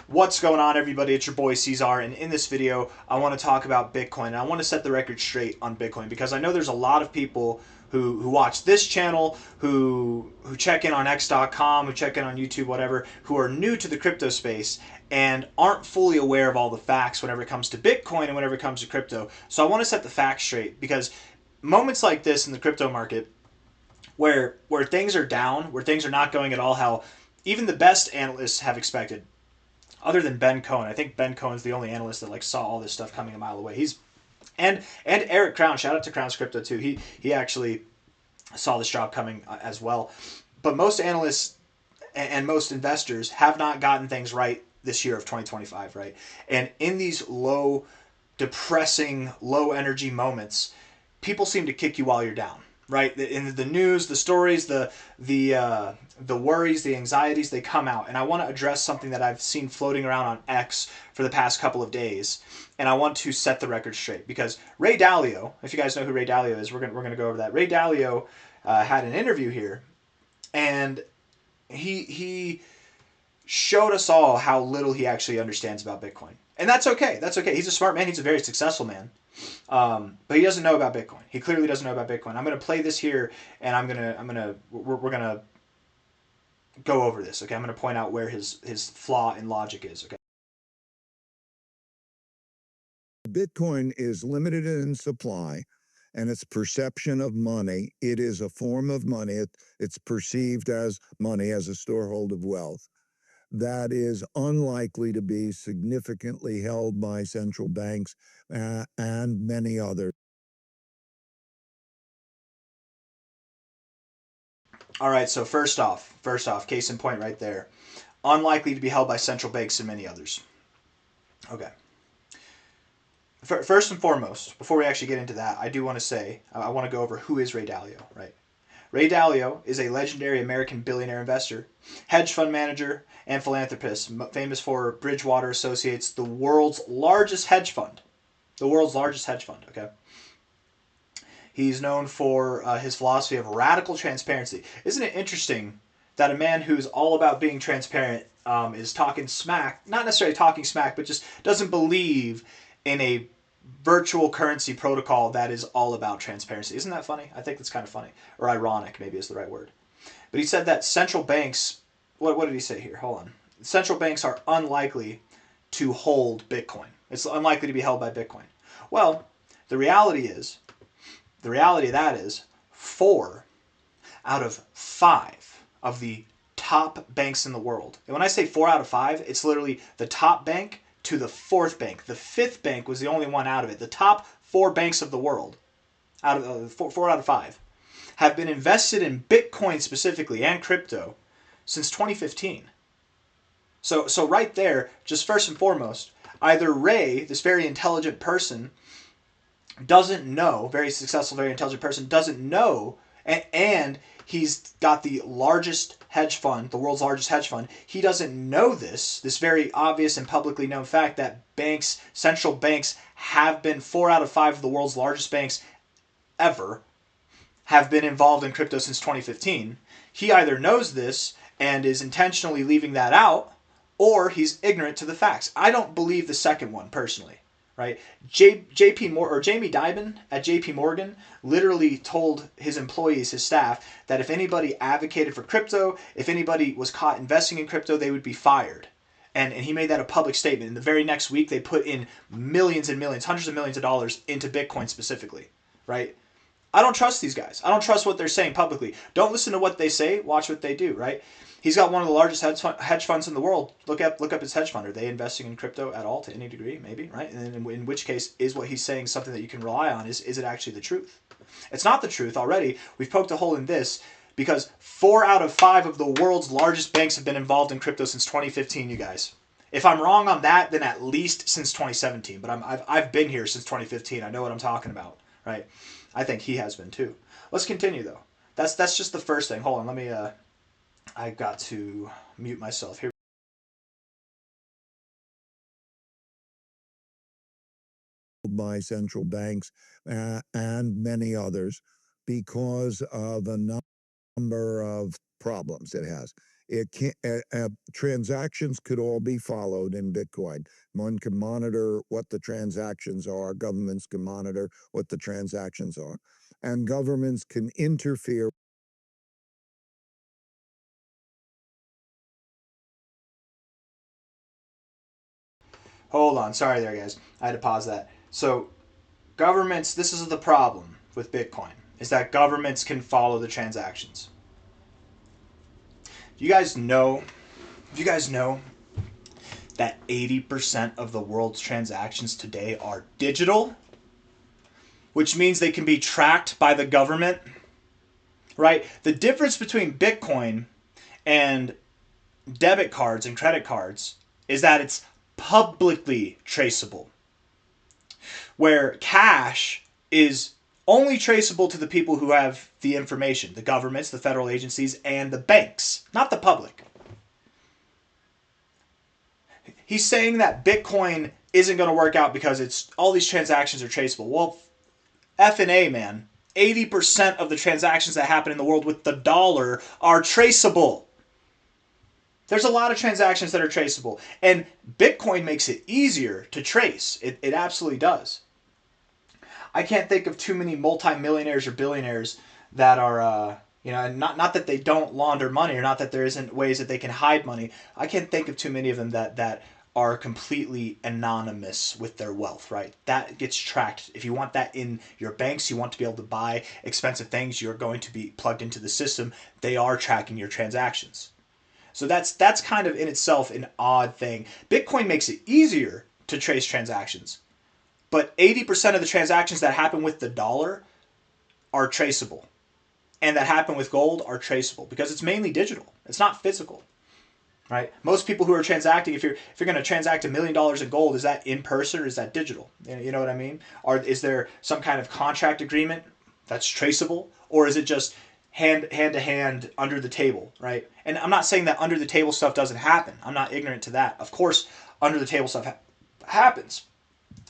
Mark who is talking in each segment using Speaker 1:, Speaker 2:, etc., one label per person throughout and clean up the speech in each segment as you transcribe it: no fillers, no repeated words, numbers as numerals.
Speaker 1: What's going on, everybody? It's your boy C-Zar, and in this video, I want to talk about Bitcoin. And I want to set the record straight on Bitcoin because I know there's a lot of people who watch this channel, who check in on X.com, who check in on YouTube, whatever, who are new to the crypto space and aren't fully aware of all the facts whenever it comes to Bitcoin and whenever it comes to crypto. So I want to set the facts straight because moments like this in the crypto market, where things are down, where things are not going at all how even the best analysts have expected, other than Ben Cohen. I think Ben Cohen's the only analyst that saw all this stuff coming a mile away. He's and Eric Crown. Shout out to Crown's Crypto too. He actually saw this drop coming as well. But most analysts and most investors have not gotten things right this year of 2025, right? And in these depressing, low energy moments, people seem to kick you while you're down, right? In the news, the stories, the worries, the anxieties, they come out. And I want to address something that I've seen floating around on X for the past couple of days. And I want to set the record straight because Ray Dalio, if you guys know who Ray Dalio is, we're gonna go over that. Ray Dalio had an interview here, and he showed us all how little he actually understands about Bitcoin. And that's okay. That's okay. He's a smart man. He's a very successful man. But he doesn't know about Bitcoin. He clearly doesn't know about Bitcoin. I'm going to play this here, and we're going to go over this. Okay, I'm going to point out where his flaw in logic is. Okay.
Speaker 2: Bitcoin is limited in supply and its perception of money. It is a form of money. It's perceived as money, as a storehold of wealth that is unlikely to be significantly held by central banks and many others.
Speaker 1: All right, so first off, case in point right there. Unlikely to be held by central banks and many others. Okay. First and foremost, before we actually get into that, I do want to say, I want to go over who is Ray Dalio, right? Ray Dalio is a legendary American billionaire investor, hedge fund manager, and philanthropist, famous for Bridgewater Associates, the world's largest hedge fund. The world's largest hedge fund, okay? He's known for his philosophy of radical transparency. Isn't it interesting that a man who's all about being transparent is talking smack, not necessarily talking smack, but just doesn't believe in a virtual currency protocol that is all about transparency. Isn't that funny? I think that's kind of funny. Or ironic, maybe is the right word. But he said that central banks, what did he say here? Hold on. Central banks are unlikely to hold Bitcoin. It's unlikely to be held by Bitcoin. Well, the reality of that is 4 out of 5 of the top banks in the world. And when I say 4 out of 5, it's literally the top bank to the 4th bank. The 5th bank was the only one out of it. The top 4 banks of the world, out of 4 out of 5, have been invested in Bitcoin specifically and crypto since 2015. So right there, just first and foremost, either Ray, this very intelligent person, doesn't know, very successful, very intelligent person, doesn't know, and he's got the largest hedge fund, the world's largest hedge fund. He doesn't know this very obvious and publicly known fact that banks, central banks, have been 4 out of 5 of the world's largest banks ever have been involved in crypto since 2015. He either knows this and is intentionally leaving that out, or he's ignorant to the facts. I don't believe the second one personally. Right? Jamie Dimon at JP Morgan literally told his employees, his staff, that if anybody advocated for crypto, if anybody was caught investing in crypto, they would be fired. And he made that a public statement. And the very next week, they put in millions and millions, hundreds of millions of dollars into Bitcoin specifically. Right? I don't trust these guys. I don't trust what they're saying publicly. Don't listen to what they say. Watch what they do, right? He's got one of the largest hedge funds in the world. Look up his hedge fund. Are they investing in crypto at all to any degree? Maybe, right? And then in which case, is what he's saying something that you can rely on? Is it actually the truth? It's not the truth already. We've poked a hole in this because 4 out of 5 of the world's largest banks have been involved in crypto since 2015, you guys. If I'm wrong on that, then at least since 2017. But I've been here since 2015. I know what I'm talking about, right? I think he has been too. Let's continue though. That's just the first thing. Hold on, let me I got to mute myself here.
Speaker 2: By central banks and many others because of a number of problems it has. It can transactions could all be followed in Bitcoin. One can monitor what the transactions are. Governments can monitor what the transactions are, and governments can interfere.
Speaker 1: Hold on, sorry there, guys. I had to pause that. So, governments, this is the problem with Bitcoin, is that governments can follow the transactions. Do you guys know that 80% of the world's transactions today are digital? Which means they can be tracked by the government, right? The difference between Bitcoin and debit cards and credit cards is that it's publicly traceable, where cash is only traceable to the people who have the information, the governments, the federal agencies, and the banks, not the public. He's saying that Bitcoin isn't going to work out because it's all these transactions are traceable. Well, F&A, man. 80% of the transactions that happen in the world with the dollar are traceable. There's a lot of transactions that are traceable. And Bitcoin makes it easier to trace. It absolutely does. I can't think of too many multimillionaires or billionaires that are, not that they don't launder money or not that there isn't ways that they can hide money. I can't think of too many of them that are completely anonymous with their wealth, right? That gets tracked. If you want that in your banks, you want to be able to buy expensive things, you're going to be plugged into the system. They are tracking your transactions. So that's kind of in itself an odd thing. Bitcoin makes it easier to trace transactions. But 80% of the transactions that happen with the dollar are traceable. And that happen with gold are traceable because it's mainly digital. It's not physical. Right? Most people who are transacting, if you're going to transact $1 million in gold, is that in person or is that digital? You know what I mean? Or is there some kind of contract agreement that's traceable, or is it just hand to hand under the table? Right? And I'm not saying that under the table stuff doesn't happen. I'm not ignorant to that. Of course, under the table stuff happens,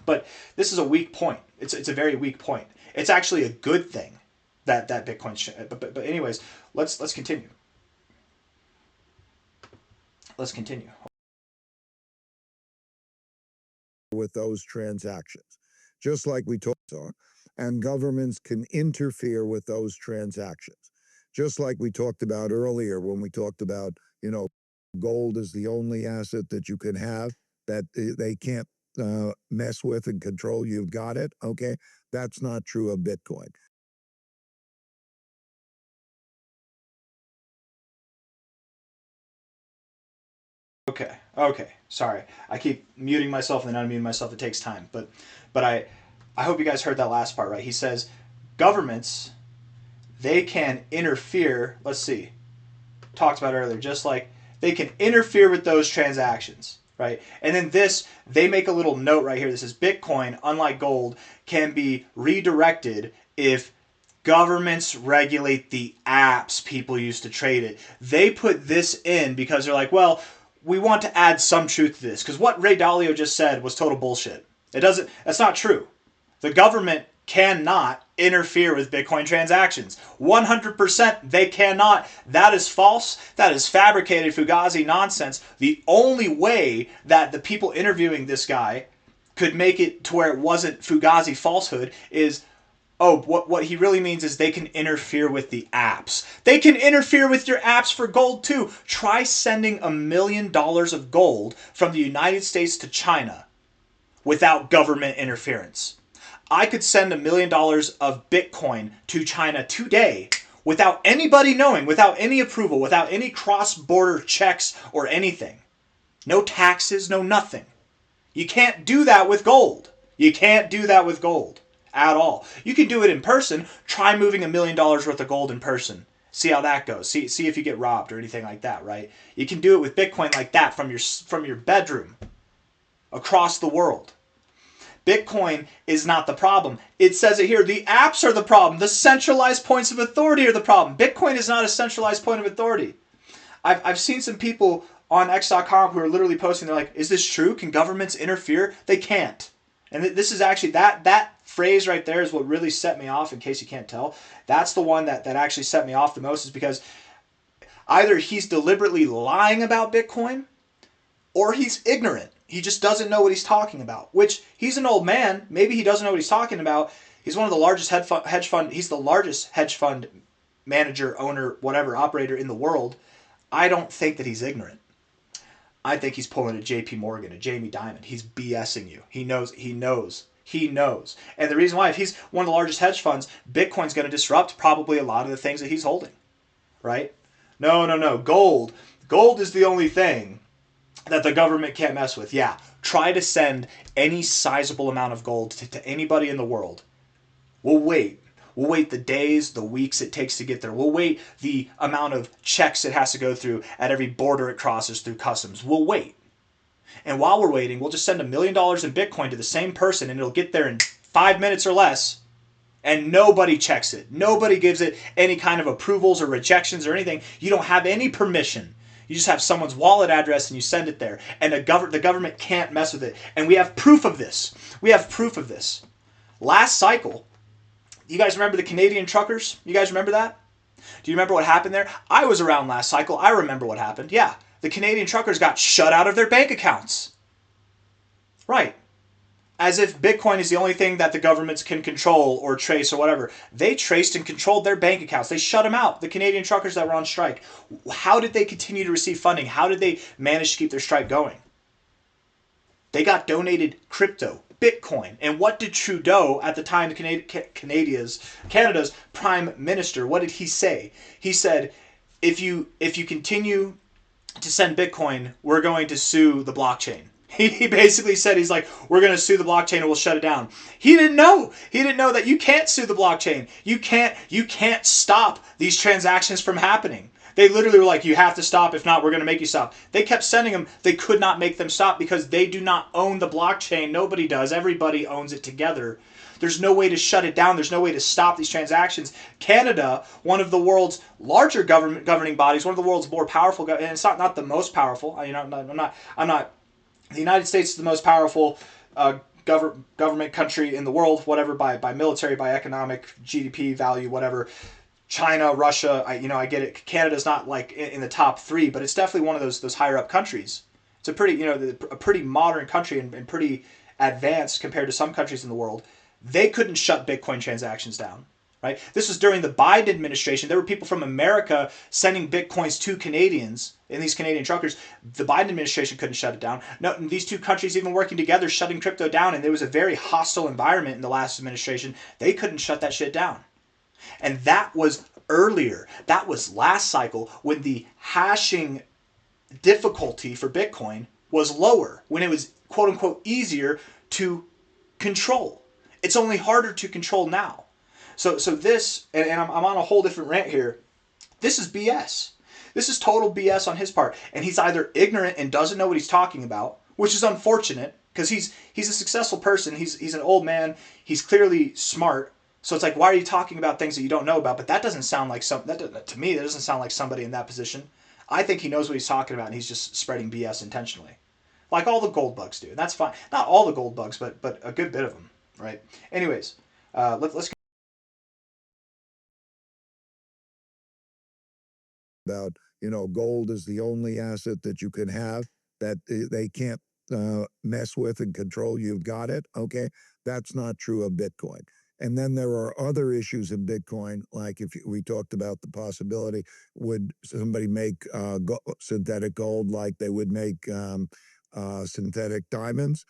Speaker 1: but this is a weak point. It's a very weak point. It's actually a good thing that Bitcoin. But anyways, let's continue. Let's continue.
Speaker 2: With those transactions, just like we talked about, and governments can interfere with those transactions, just like we talked about earlier when we talked about, gold is the only asset that you can have that they can't mess with and control. You've got it. Okay. That's not true of Bitcoin.
Speaker 1: Okay. Sorry, I keep muting myself and then unmuting myself. It takes time, but I hope you guys heard that last part right. He says governments, they can interfere. Let's see, talked about earlier. Just like they can interfere with those transactions, right? And then they make a little note right here. This is Bitcoin, unlike gold, can be redirected if governments regulate the apps people use to trade it. They put this in because they're like, well, we want to add some truth to this, because what Ray Dalio just said was total bullshit. That's not true. The government cannot interfere with Bitcoin transactions. 100% they cannot. That is false. That is fabricated Fugazi nonsense. The only way that the people interviewing this guy could make it to where it wasn't Fugazi falsehood is, what he really means is they can interfere with the apps. They can interfere with your apps for gold too. Try sending $1 million of gold from the United States to China without government interference. I could send $1 million of Bitcoin to China today without anybody knowing, without any approval, without any cross-border checks or anything. No taxes, no nothing. You can't do that with gold. You can't do that with gold at all. You can do it in person. Try moving $1 million worth of gold in person. See how that goes. See if you get robbed or anything like that, right? You can do it with Bitcoin like that from your bedroom across the world. Bitcoin is not the problem. It says it here. The apps are the problem. The centralized points of authority are the problem. Bitcoin is not a centralized point of authority. I've seen some people on X.com who are literally posting, they're like, is this true? Can governments interfere? They can't. And this is actually, that phrase right there is what really set me off, in case you can't tell. That's the one that actually set me off the most, is because Either he's deliberately lying about Bitcoin or he's ignorant. He just doesn't know what he's talking about, which he's an old man. Maybe he doesn't know what he's talking about. He's one of the largest hedge fund. He's the largest hedge fund manager, owner, whatever, operator in the world. I don't think that he's ignorant. I think he's pulling a JP Morgan, a Jamie Dimon. He's BSing you. He knows. And the reason why, if he's one of the largest hedge funds, Bitcoin's going to disrupt probably a lot of the things that he's holding, right? No. Gold is the only thing that the government can't mess with. Yeah, try to send any sizable amount of gold to anybody in the world. We'll wait. We'll wait the days, the weeks it takes to get there. We'll wait the amount of checks it has to go through at every border it crosses through customs. We'll wait. And while we're waiting, we'll just send $1 million in Bitcoin to the same person and it'll get there in 5 minutes or less. And nobody checks it. Nobody gives it any kind of approvals or rejections or anything. You don't have any permission. You just have someone's wallet address and you send it there. And the government can't mess with it. And we have proof of this. Last cycle, you guys remember the Canadian truckers? You guys remember that? Do you remember what happened there? I was around last cycle. I remember what happened. Yeah, the Canadian truckers got shut out of their bank accounts. Right. As if Bitcoin is the only thing that the governments can control or trace or whatever. They traced and controlled their bank accounts. They shut them out, the Canadian truckers that were on strike. How did they continue to receive funding? How did they manage to keep their strike going? They got donated crypto, Bitcoin. And what did Trudeau, at the time, Canada's prime minister, what did he say? He said, if you continue to send Bitcoin, we're going to sue the blockchain. He basically said, he's like, we're going to sue the blockchain and we'll shut it down. He didn't know. He didn't know that you can't sue the blockchain. You can't stop these transactions from happening. They literally were like, you have to stop. If not, we're going to make you stop. They kept sending them. They could not make them stop because they do not own the blockchain. Nobody does. Everybody owns it together. There's no way to shut it down. There's no way to stop these transactions. Canada, one of the world's larger governing bodies, one of the world's more powerful, and it's not the most powerful. I'm not. The United States is the most powerful government country in the world, whatever, by military, by economic, GDP value, whatever. China, Russia, I get it. Canada's not like in the top 3, but it's definitely one of those higher up countries. It's a pretty modern country and pretty advanced compared to some countries in the world. They couldn't shut Bitcoin transactions down. Right? This was during the Biden administration. There were people from America sending Bitcoins to Canadians and these Canadian truckers. The Biden administration couldn't shut it down. No, these two countries even working together, shutting crypto down, and there was a very hostile environment in the last administration. They couldn't shut that shit down. And that was earlier. That was last cycle when the hashing difficulty for Bitcoin was lower, when it was quote unquote easier to control. It's only harder to control now. So this, and I'm on a whole different rant here. This is BS. This is total BS on his part. And he's either ignorant and doesn't know what he's talking about, which is unfortunate because he's a successful person. He's an old man. He's clearly smart. So it's like, why are you talking about things that you don't know about? But that doesn't sound like to me, that doesn't sound like somebody in that position. I think he knows what he's talking about and he's just spreading BS intentionally. Like all the gold bugs do. And that's fine. Not all the gold bugs, but a good bit of them, right? Anyways, let's
Speaker 2: about, gold is the only asset that you can have that they can't mess with and control. You've got it. Okay. That's not true of Bitcoin. And then there are other issues in Bitcoin, like we talked about the possibility, would somebody make synthetic gold like they would make synthetic diamonds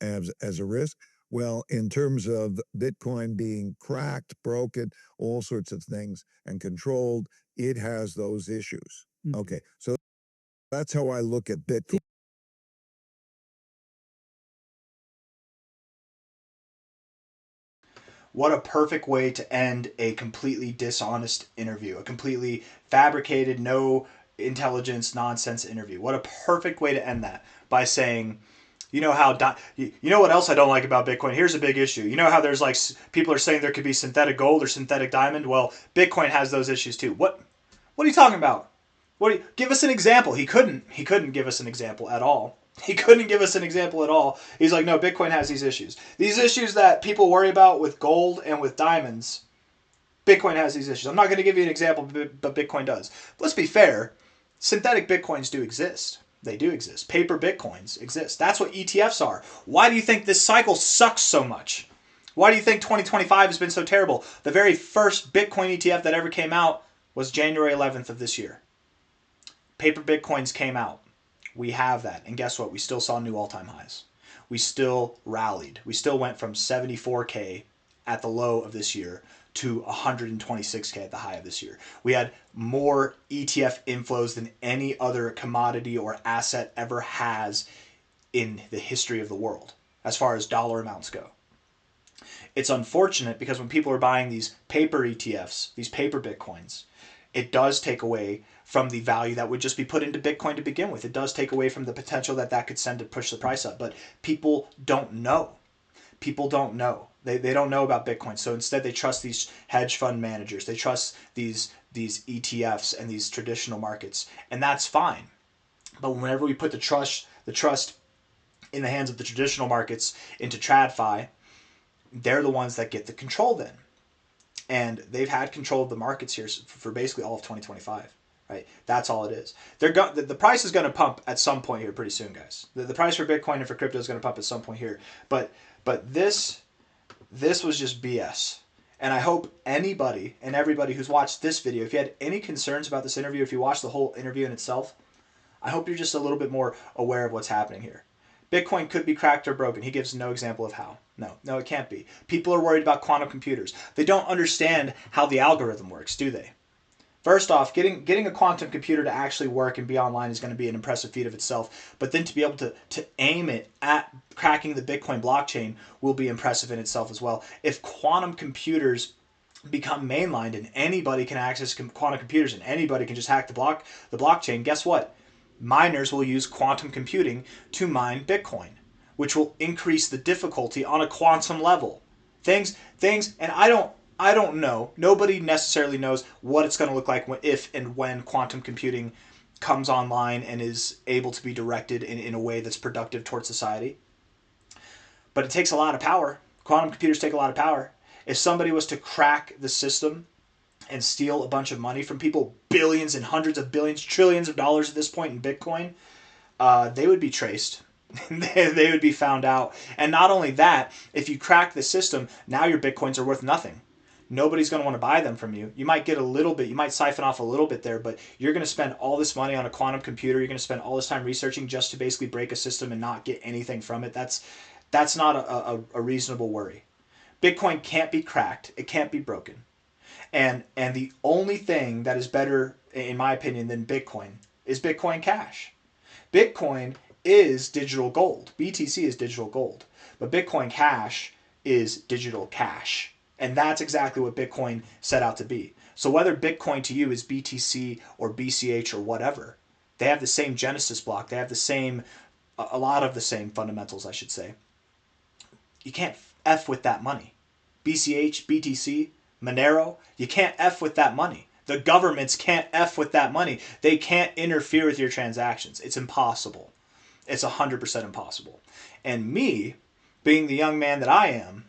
Speaker 2: as a risk? Well, in terms of Bitcoin being cracked, broken, all sorts of things, and controlled, it has those issues. Okay, so that's how I look at Bitcoin.
Speaker 1: What a perfect way to end a completely dishonest interview, a completely fabricated, no intelligence, nonsense interview. What a perfect way to end that by saying, you know what else I don't like about Bitcoin? Here's a big issue. You know how there's like people are saying there could be synthetic gold or synthetic diamond? Well, Bitcoin has those issues too. What are you talking about? Give us an example. He couldn't give us an example at all. He couldn't give us an example at all. He's like, no, Bitcoin has these issues. These issues that people worry about with gold and with diamonds, Bitcoin has these issues. I'm not going to give you an example, but Bitcoin does. But let's be fair. Synthetic Bitcoins do exist. They do exist. Paper Bitcoins exist. That's what ETFs are. Why do you think this cycle sucks so much? Why do you think 2025 has been so terrible? The very first Bitcoin ETF that ever came out was January 11th of this year. Paper Bitcoins came out. We have that. And guess what? We still saw new all-time highs. We still rallied. We still went from 74K at the low of this year to 126K at the high of this year. We had more ETF inflows than any other commodity or asset ever has in the history of the world, as far as dollar amounts go. It's unfortunate because when people are buying these paper ETFs, these paper Bitcoins, it does take away from the value that would just be put into Bitcoin to begin with. It does take away from the potential that could send to push the price up. But people don't know. People don't know. They don't know about Bitcoin. So instead they trust these hedge fund managers. They trust these ETFs and these traditional markets. And that's fine. But whenever we put the trust in the hands of the traditional markets into TradFi, they're the ones that get the control then. And they've had control of the markets here for basically all of 2025. Right? That's all it is. The price is going to pump at some point here pretty soon, guys. The price for Bitcoin and for crypto is going to pump at some point here. But this was just BS. And I hope anybody and everybody who's watched this video, if you had any concerns about this interview, if you watched the whole interview in itself, I hope you're just a little bit more aware of what's happening here. Bitcoin could be cracked or broken. He gives no example of how. No, it can't be. People are worried about quantum computers. They don't understand how the algorithm works, do they? First off, getting a quantum computer to actually work and be online is going to be an impressive feat of itself. But then to be able to aim it at cracking the Bitcoin blockchain will be impressive in itself as well. If quantum computers become mainlined and anybody can access quantum computers and anybody can just hack the blockchain, guess what? Miners will use quantum computing to mine Bitcoin, which will increase the difficulty on a quantum level. Things, and I don't know. Nobody necessarily knows what it's going to look like if and when quantum computing comes online and is able to be directed in a way that's productive towards society. But it takes a lot of power. Quantum computers take a lot of power. If somebody was to crack the system and steal a bunch of money from people, billions and hundreds of billions, trillions of dollars at this point in Bitcoin, they would be traced. They would be found out. And not only that, if you crack the system, now your Bitcoins are worth nothing. Nobody's going to want to buy them from you. You might get a little bit, you might siphon off a little bit there, but you're going to spend all this money on a quantum computer. You're going to spend all this time researching just to basically break a system and not get anything from it. That's not a reasonable worry. Bitcoin can't be cracked. It can't be broken. And the only thing that is better, in my opinion, than Bitcoin is Bitcoin Cash. Bitcoin is digital gold. BTC is digital gold. But Bitcoin Cash is digital cash. And that's exactly what Bitcoin set out to be. So whether Bitcoin to you is BTC or BCH or whatever, they have the same genesis block. They have a lot of the same fundamentals, I should say. You can't F with that money. BCH, BTC, Monero, you can't F with that money. The governments can't F with that money. They can't interfere with your transactions. It's impossible. It's 100% impossible. And me, being the young man that I am,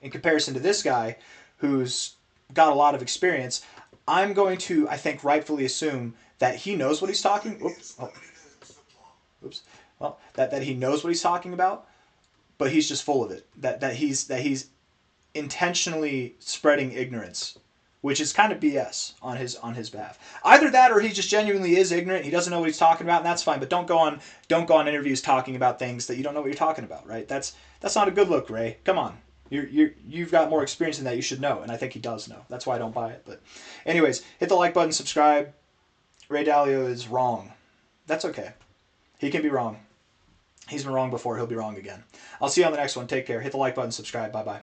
Speaker 1: in comparison to this guy who's got a lot of experience, I'm going to, I think, rightfully assume that he knows what he's talking. That he knows what he's talking about, but he's just full of it. That he's intentionally spreading ignorance, which is kind of BS on his behalf. Either that, or he just genuinely is ignorant. He doesn't know what he's talking about, and that's fine. But don't go on interviews talking about things that you don't know what you're talking about. Right? That's not a good look, Ray. Come on. You've got more experience than that. You should know, and I think he does know. That's why I don't buy it. But anyways, hit the like button, subscribe. Ray Dalio is wrong. That's okay. He can be wrong. He's been wrong before. He'll be wrong again. I'll see you on the next one. Take care. Hit the like button, subscribe. Bye-bye.